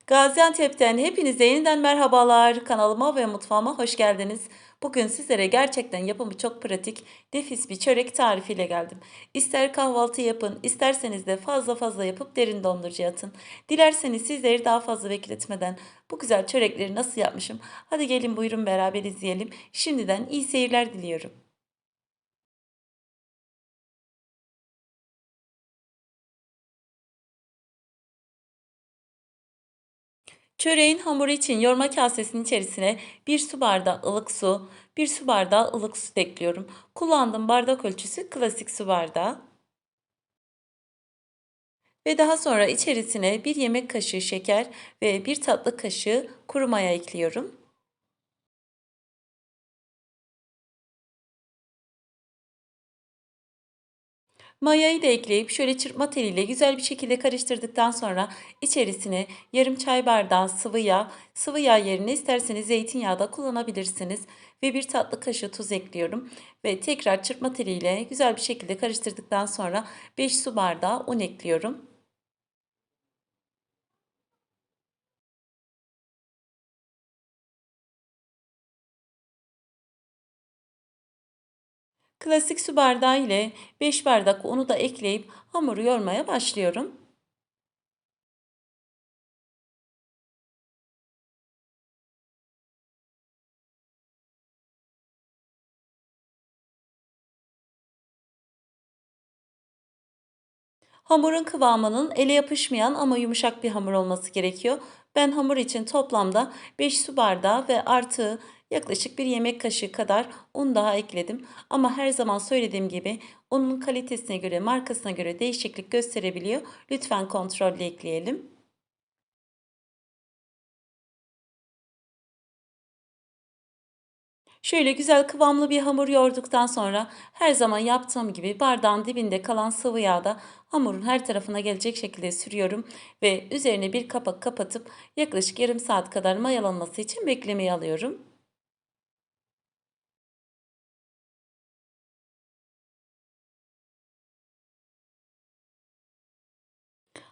Gaziantep'ten hepinize yeniden merhabalar. Kanalıma ve mutfağıma hoş geldiniz. Bugün sizlere gerçekten yapımı çok pratik, nefis bir çörek tarifiyle geldim. İster kahvaltı yapın, isterseniz de fazla fazla yapıp derin dondurucuya atın. Dilerseniz sizleri daha fazla bekletmeden bu güzel çörekleri nasıl yapmışım? Hadi gelin buyurun beraber izleyelim. Şimdiden iyi seyirler diliyorum. Çöreğin hamuru için yoğurma kasesinin içerisine bir su bardağı ılık su, bir su bardağı ılık süt ekliyorum. Kullandığım bardak ölçüsü klasik su bardağı. Ve daha sonra içerisine bir yemek kaşığı şeker ve bir tatlı kaşığı kuru maya ekliyorum. Mayayı da ekleyip şöyle çırpma teliyle güzel bir şekilde karıştırdıktan sonra içerisine yarım çay bardağı sıvı yağ yerine isterseniz zeytinyağı da kullanabilirsiniz ve bir tatlı kaşığı tuz ekliyorum ve tekrar çırpma teliyle güzel bir şekilde karıştırdıktan sonra 5 su bardağı un ekliyorum. Klasik su bardağı ile 5 bardak unu da ekleyip hamuru yoğurmaya başlıyorum. Hamurun kıvamının ele yapışmayan ama yumuşak bir hamur olması gerekiyor. Ben hamur için toplamda 5 su bardağı ve artı yaklaşık bir yemek kaşığı kadar un daha ekledim. Ama her zaman söylediğim gibi unun kalitesine göre, markasına göre değişiklik gösterebiliyor. Lütfen kontrollü ekleyelim. Şöyle güzel kıvamlı bir hamur yoğurduktan sonra her zaman yaptığım gibi bardağın dibinde kalan sıvı yağda hamurun her tarafına gelecek şekilde sürüyorum ve üzerine bir kapak kapatıp yaklaşık yarım saat kadar mayalanması için beklemeye alıyorum.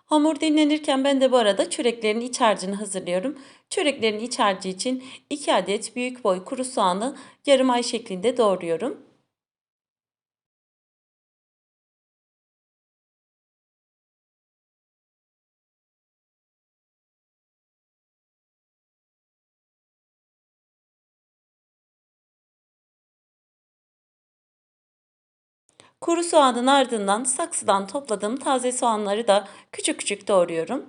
Hamur dinlenirken ben de bu arada çöreklerin iç harcını hazırlıyorum. Çöreklerin iç harcı için 2 adet büyük boy kuru soğanı yarım ay şeklinde doğruyorum. Kuru soğanın ardından saksıdan topladığım taze soğanları da küçük küçük doğruyorum.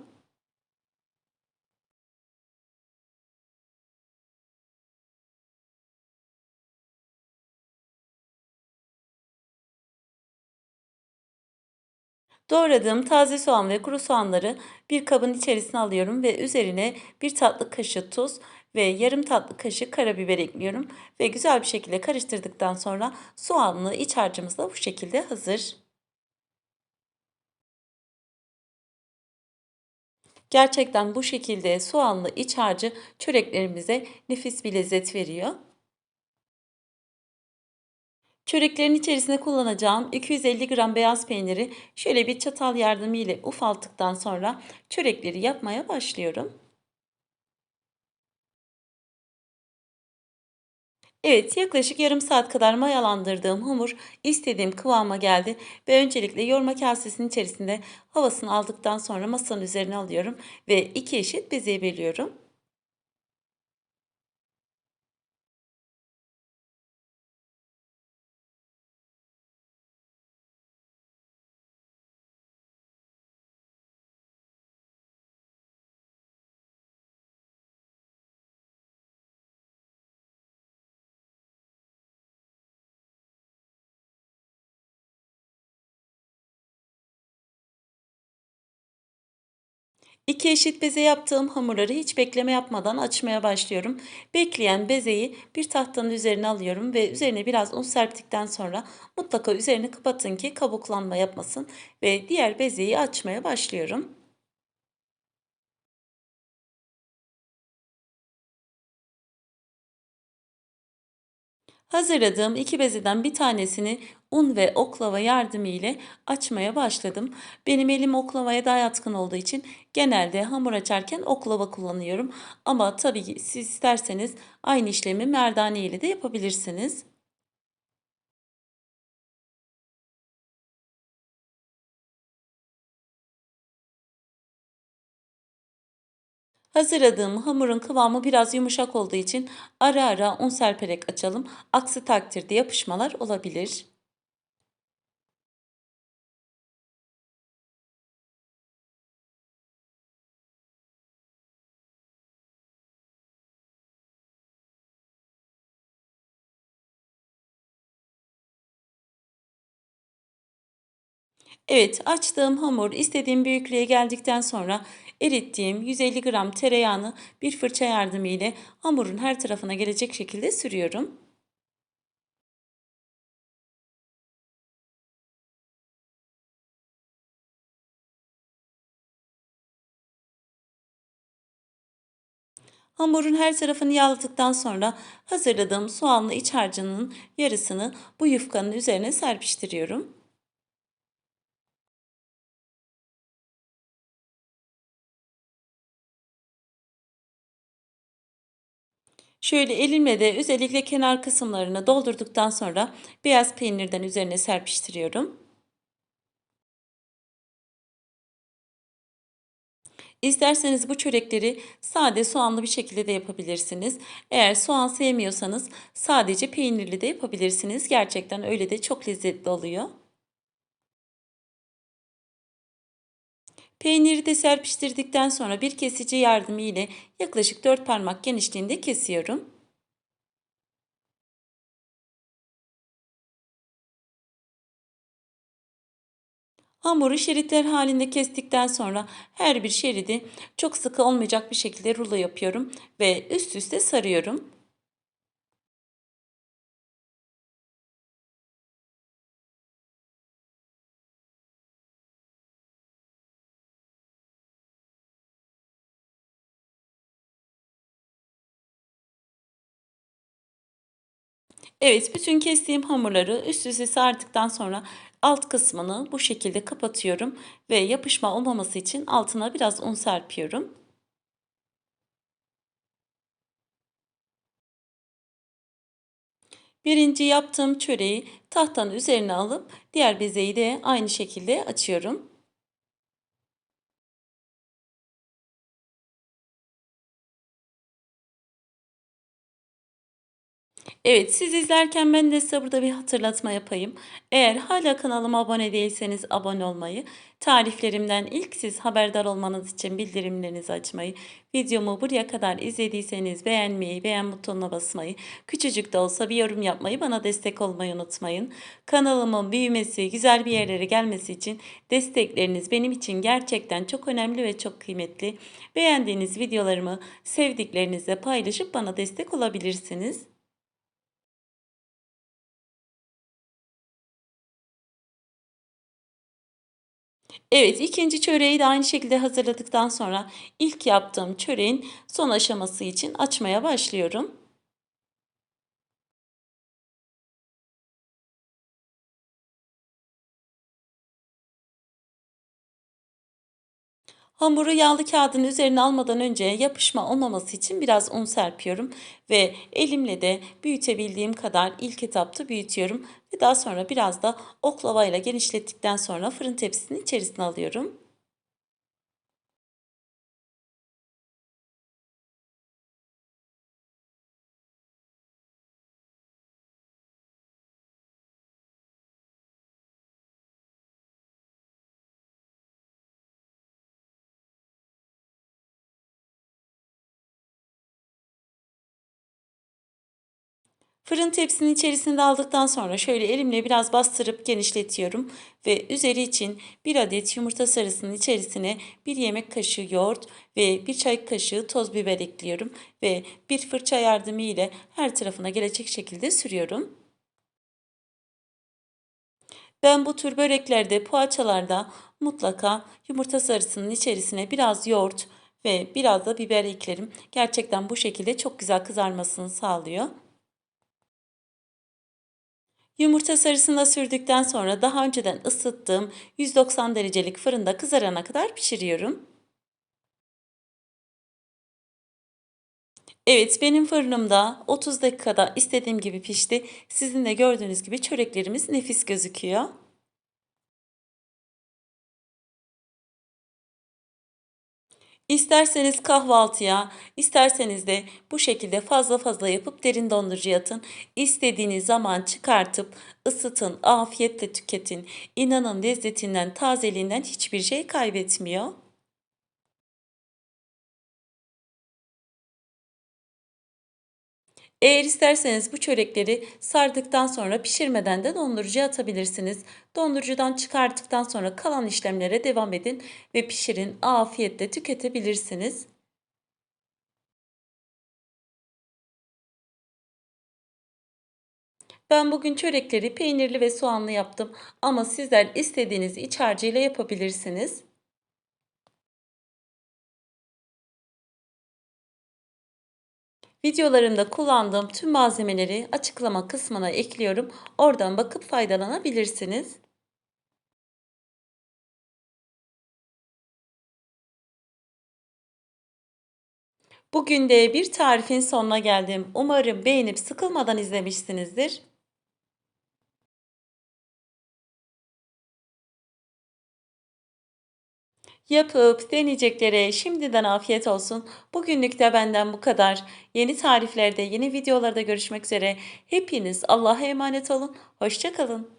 Doğradığım taze soğan ve kuru soğanları bir kabın içerisine alıyorum ve üzerine bir tatlı kaşığı tuz ve yarım tatlı kaşığı karabiber ekliyorum ve güzel bir şekilde karıştırdıktan sonra soğanlı iç harcımız da bu şekilde hazır. Gerçekten bu şekilde soğanlı iç harcı çöreklerimize nefis bir lezzet veriyor. Çöreklerin içerisine kullanacağım 250 gram beyaz peyniri şöyle bir çatal yardımı ile ufalttıktan sonra çörekleri yapmaya başlıyorum. Evet, yaklaşık yarım saat kadar mayalandırdığım hamur istediğim kıvama geldi ve öncelikle yoğurma kasesinin içerisinde havasını aldıktan sonra masanın üzerine alıyorum ve iki eşit bezeye bölüyorum. İki eşit beze yaptığım hamurları hiç bekleme yapmadan açmaya başlıyorum. Bekleyen bezeyi bir tahtanın üzerine alıyorum ve üzerine biraz un serptikten sonra mutlaka üzerini kapatın ki kabuklanma yapmasın ve diğer bezeyi açmaya başlıyorum. Hazırladığım 2 bezeden bir tanesini un ve oklava yardımı ile açmaya başladım. Benim elim oklavaya daha yatkın olduğu için genelde hamur açarken oklava kullanıyorum. Ama tabii ki siz isterseniz aynı işlemi merdane ile de yapabilirsiniz. Hazırladığım hamurun kıvamı biraz yumuşak olduğu için ara ara un serperek açalım. Aksi takdirde yapışmalar olabilir. Evet, açtığım hamur istediğim büyüklüğe geldikten sonra erittiğim 150 gram tereyağını bir fırça yardımı ile hamurun her tarafına gelecek şekilde sürüyorum. Hamurun her tarafını yağladıktan sonra hazırladığım soğanlı iç harcının yarısını bu yufkanın üzerine serpiştiriyorum. Şöyle elimle de özellikle kenar kısımlarını doldurduktan sonra beyaz peynirden üzerine serpiştiriyorum. İsterseniz bu çörekleri sade soğanlı bir şekilde de yapabilirsiniz. Eğer soğan sevmiyorsanız sadece peynirli de yapabilirsiniz. Gerçekten öyle de çok lezzetli oluyor. Peyniri de serpiştirdikten sonra bir kesici yardımı ile yaklaşık 4 parmak genişliğinde kesiyorum. Hamuru şeritler halinde kestikten sonra her bir şeridi çok sıkı olmayacak bir şekilde rulo yapıyorum ve üst üste sarıyorum. Evet, bütün kestiğim hamurları üst üste sardıktan sonra alt kısmını bu şekilde kapatıyorum ve yapışma olmaması için altına biraz un serpiyorum. Birinci yaptığım çöreği tahtanın üzerine alıp diğer bezeyi de aynı şekilde açıyorum. Evet, siz izlerken ben de size burada bir hatırlatma yapayım. Eğer hala kanalıma abone değilseniz abone olmayı, tariflerimden ilk siz haberdar olmanız için bildirimlerinizi açmayı, videomu buraya kadar izlediyseniz beğenmeyi, beğen butonuna basmayı, küçücük de olsa bir yorum yapmayı, bana destek olmayı unutmayın. Kanalımın büyümesi, güzel bir yerlere gelmesi için destekleriniz benim için gerçekten çok önemli ve çok kıymetli. Beğendiğiniz videolarımı sevdiklerinizle paylaşıp bana destek olabilirsiniz. Evet, ikinci çöreği de aynı şekilde hazırladıktan sonra ilk yaptığım çöreğin son aşaması için açmaya başlıyorum. Hamuru yağlı kağıdın üzerine almadan önce yapışma olmaması için biraz un serpiyorum ve elimle de büyütebildiğim kadar ilk etapta büyütüyorum ve daha sonra biraz da oklavayla genişlettikten sonra fırın tepsisinin içerisine alıyorum. Fırın tepsinin içerisinde aldıktan sonra şöyle elimle biraz bastırıp genişletiyorum ve üzeri için bir adet yumurta sarısının içerisine bir yemek kaşığı yoğurt ve bir çay kaşığı toz biber ekliyorum ve bir fırça yardımı ile her tarafına gelecek şekilde sürüyorum. Ben bu tür böreklerde, poğaçalarda mutlaka yumurta sarısının içerisine biraz yoğurt ve biraz da biber eklerim. Gerçekten bu şekilde çok güzel kızarmasını sağlıyor. Yumurta sarısını da sürdükten sonra daha önceden ısıttığım 190 derecelik fırında kızarana kadar pişiriyorum. Evet, benim fırınımda 30 dakikada istediğim gibi pişti. Sizin de gördüğünüz gibi çöreklerimiz nefis gözüküyor. İsterseniz kahvaltıya, isterseniz de bu şekilde fazla fazla yapıp derin dondurucuya atın. İstediğiniz zaman çıkartıp ısıtın, afiyetle tüketin. İnanın lezzetinden, tazeliğinden hiçbir şey kaybetmiyor. Eğer isterseniz bu çörekleri sardıktan sonra pişirmeden de dondurucuya atabilirsiniz. Dondurucudan çıkarttıktan sonra kalan işlemlere devam edin ve pişirin, afiyetle tüketebilirsiniz. Ben bugün çörekleri peynirli ve soğanlı yaptım ama sizler istediğiniz iç harcıyla yapabilirsiniz. Videolarımda kullandığım tüm malzemeleri açıklama kısmına ekliyorum. Oradan bakıp faydalanabilirsiniz. Bugün de bir tarifin sonuna geldim. Umarım beğenip sıkılmadan izlemişsinizdir. Yapıp deneyeceklere şimdiden afiyet olsun. Bugünlük de benden bu kadar. Yeni tariflerde, yeni videolarda görüşmek üzere. Hepiniz Allah'a emanet olun. Hoşça kalın.